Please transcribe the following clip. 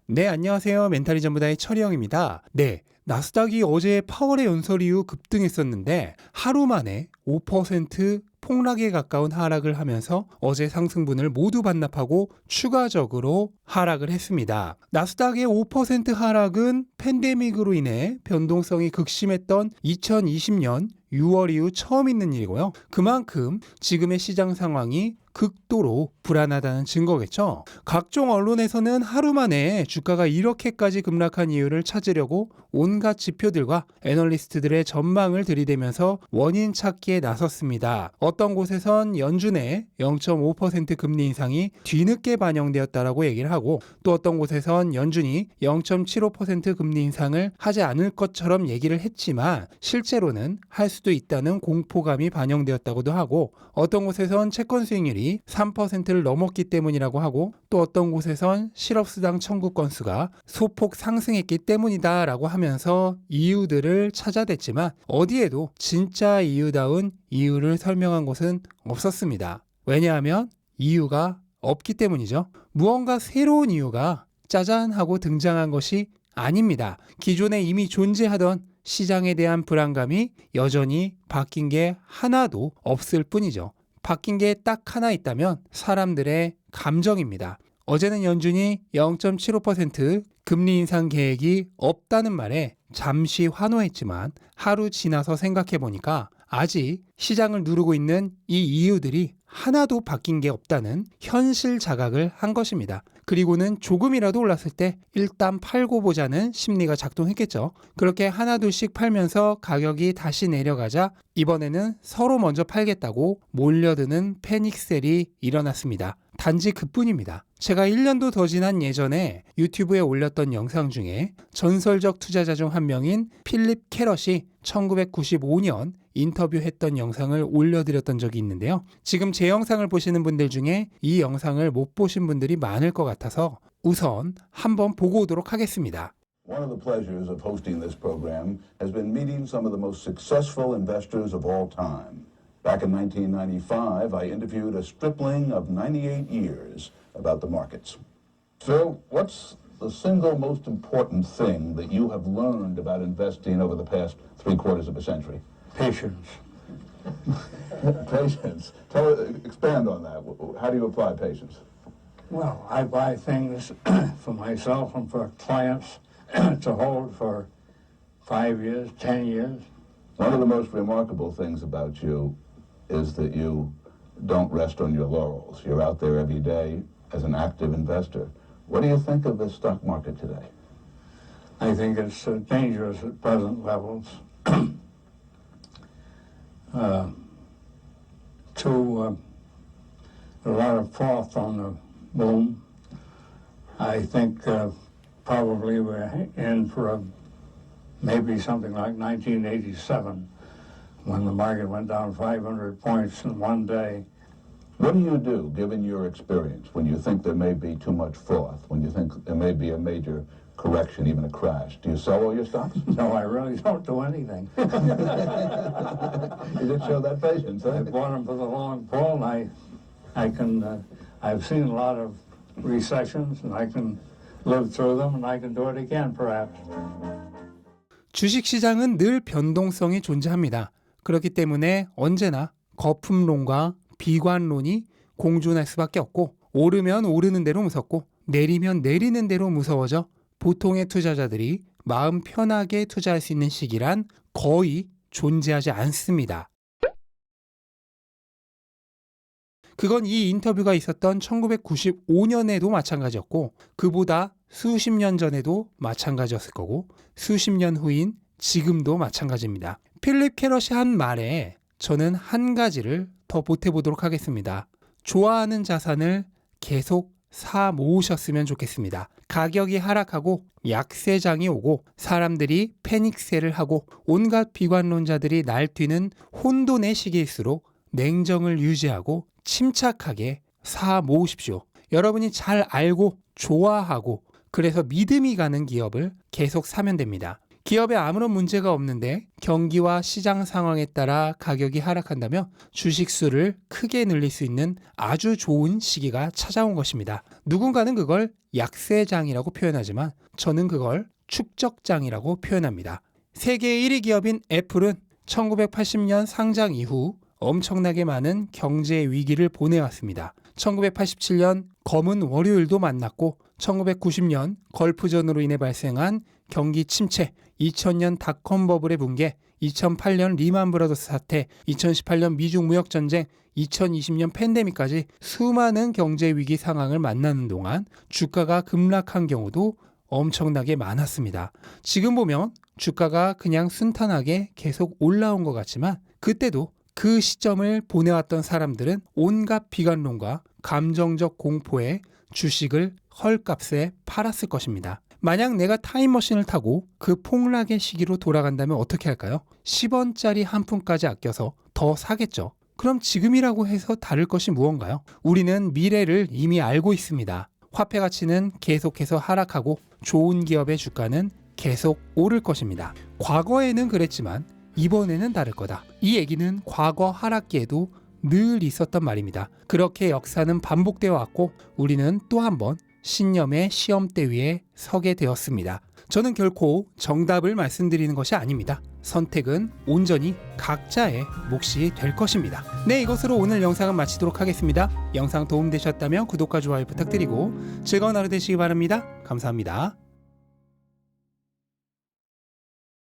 네, 안녕하세요. 멘탈이 전부다의 철이형입니다. 네, 나스닥이 어제 파월의 연설 이후 급등했었는데 하루 만에 5% 폭락에 가까운 하락을 하면서 어제 상승분을 모두 반납하고 추가적으로 하락을 했습니다. 나스닥의 5% 하락은 팬데믹으로 인해 변동성이 극심했던 2020년 6월 이후 처음 있는 일이고요. 그만큼 지금의 시장 상황이 극도로 불안하다는 증거겠죠. 각종 언론에서는 하루 만에 주가가 이렇게까지 급락한 이유를 찾으려고 온갖 지표들과 애널리스트들의 전망을 들이대면서 원인 찾기에 나섰습니다. 어떤 곳에선 연준의 0.5% 금리 인상이 뒤늦게 반영되었다라고 얘기를 하고, 또 어떤 곳에선 연준이 0.75% 금리 인상을 하지 않을 것처럼 얘기를 했지만 실제로는 할 수도 있다는 공포감이 반영되었다고도 하고, 어떤 곳에선 채권 수익률이 3%를 넘었기 때문이라고 하고, 또 어떤 곳에선 실업수당 청구 건수가 소폭 상승했기 때문이다 라고 하면서 이유들을 찾아댔지만 어디에도 진짜 이유다운 이유를 설명한 곳은 없었습니다. 왜냐하면 이유가 없기 때문이죠. 무언가 새로운 이유가 짜잔 하고 등장한 것이 아닙니다. 기존에 이미 존재하던 시장에 대한 불안감이 여전히 바뀐 게 하나도 없을 뿐이죠. 바뀐 게 딱 하나 있다면 사람들의 감정입니다. 어제는 연준이 0.75% 금리 인상 계획이 없다는 말에 잠시 환호했지만 하루 지나서 생각해 보니까 아직 시장을 누르고 있는 이 이유들이 하나도 바뀐 게 없다는 현실 자각을 한 것입니다. 그리고는 조금이라도 올랐을 때 일단 팔고 보자는 심리가 작동했겠죠. 그렇게 하나둘씩 팔면서 가격이 다시 내려가자 이번에는 서로 먼저 팔겠다고 몰려드는 패닉셀이 일어났습니다. 단지 그뿐입니다. 제가 1년도 더 지난 예전에 유튜브에 올렸던 영상 중에 전설적 투자자 중 한 명인 필립 캐럿이 1995년 인터뷰했던 영상을 올려드렸던 적이 있는데요. 지금 제 영상을 보시는 분들 중에 이 영상을 못 보신 분들이 많을 것 같아서 우선 한번 보고 오도록 하겠습니다. One of the pleasures of hosting this program has been meeting some of the most successful investors of all time. Back in 1995, I interviewed a stripling of 98 years about the markets. Phil, what's the single most important thing that you have learned about investing over the past 3/4 of a century? Patience. Patience. Expand on that. How do you apply patience? Well, I buy things for myself and for clients to hold for 5 years, 10 years. One of the most remarkable things about you is that you don't rest on your laurels. You're out there every day as an active investor. What do you think of the stock market today? I think it's dangerous at present levels. A lot of froth on the boom. I think probably we're in for maybe something like 1987 when the market went down 500 points in one day. What do you do, given your experience, when you think there may be too much froth, when you think there may be a major correction, even a crash? Do you sell all your stocks? No, I really don't do anything. You did show that patience, I huh? bought them for the long pull, and I've seen a lot of recessions, and I can live through them, and I can do it again, perhaps. 주식시장은 늘 변동성이 존재합니다. 그렇기 때문에 언제나 거품론과 비관론이 공존할 수밖에 없고, 오르면 오르는 대로 무섭고 내리면 내리는 대로 무서워져 보통의 투자자들이 마음 편하게 투자할 수 있는 시기란 거의 존재하지 않습니다. 그건 이 인터뷰가 있었던 1995년에도 마찬가지였고, 그보다 수십 년 전에도 마찬가지였을 거고, 수십 년 후인 지금도 마찬가지입니다. 필립 캐럿이 한 말에 저는 한 가지를 더 보태보도록 하겠습니다. 좋아하는 자산을 계속 사 모으셨으면 좋겠습니다. 가격이 하락하고 약세장이 오고 사람들이 패닉셀을 하고 온갖 비관론자들이 날뛰는 혼돈의 시기일수록 냉정을 유지하고 침착하게 사 모으십시오. 여러분이 잘 알고 좋아하고 그래서 믿음이 가는 기업을 계속 사면 됩니다. 기업에 아무런 문제가 없는데 경기와 시장 상황에 따라 가격이 하락한다며 주식 수를 크게 늘릴 수 있는 아주 좋은 시기가 찾아온 것입니다. 누군가는 그걸 약세장이라고 표현하지만 저는 그걸 축적장이라고 표현합니다. 세계 1위 기업인 애플은 1980년 상장 이후 엄청나게 많은 경제 위기를 보내왔습니다. 1987년 검은 월요일도 만났고 1990년 걸프전으로 인해 발생한 경기 침체, 2000년 닷컴 버블의 붕괴, 2008년 리만 브라더스 사태, 2018년 미중 무역 전쟁, 2020년 팬데믹까지 수많은 경제 위기 상황을 만나는 동안 주가가 급락한 경우도 엄청나게 많았습니다. 지금 보면 주가가 그냥 순탄하게 계속 올라온 것 같지만 그때도 그 시점을 보내왔던 사람들은 온갖 비관론과 감정적 공포에 주식을 헐값에 팔았을 것입니다. 만약 내가 타임머신을 타고 그 폭락의 시기로 돌아간다면 어떻게 할까요? 10원짜리 한 푼까지 아껴서 더 사겠죠. 그럼 지금이라고 해서 다를 것이 무언가요? 우리는 미래를 이미 알고 있습니다. 화폐 가치는 계속해서 하락하고 좋은 기업의 주가는 계속 오를 것입니다. 과거에는 그랬지만 이번에는 다를 거다. 이 얘기는 과거 하락기에도 늘 있었던 말입니다. 그렇게 역사는 반복되어 왔고 우리는 또 한 번 신념의 시험대 위에 서게 되었습니다. 저는 결코 정답을 말씀드리는 것이 아닙니다. 선택은 온전히 각자의 몫이 될 것입니다. 네, 이것으로 오늘 영상은 마치도록 하겠습니다. 영상 도움되셨다면 구독과 좋아요 부탁드리고 즐거운 하루 되시기 바랍니다. 감사합니다.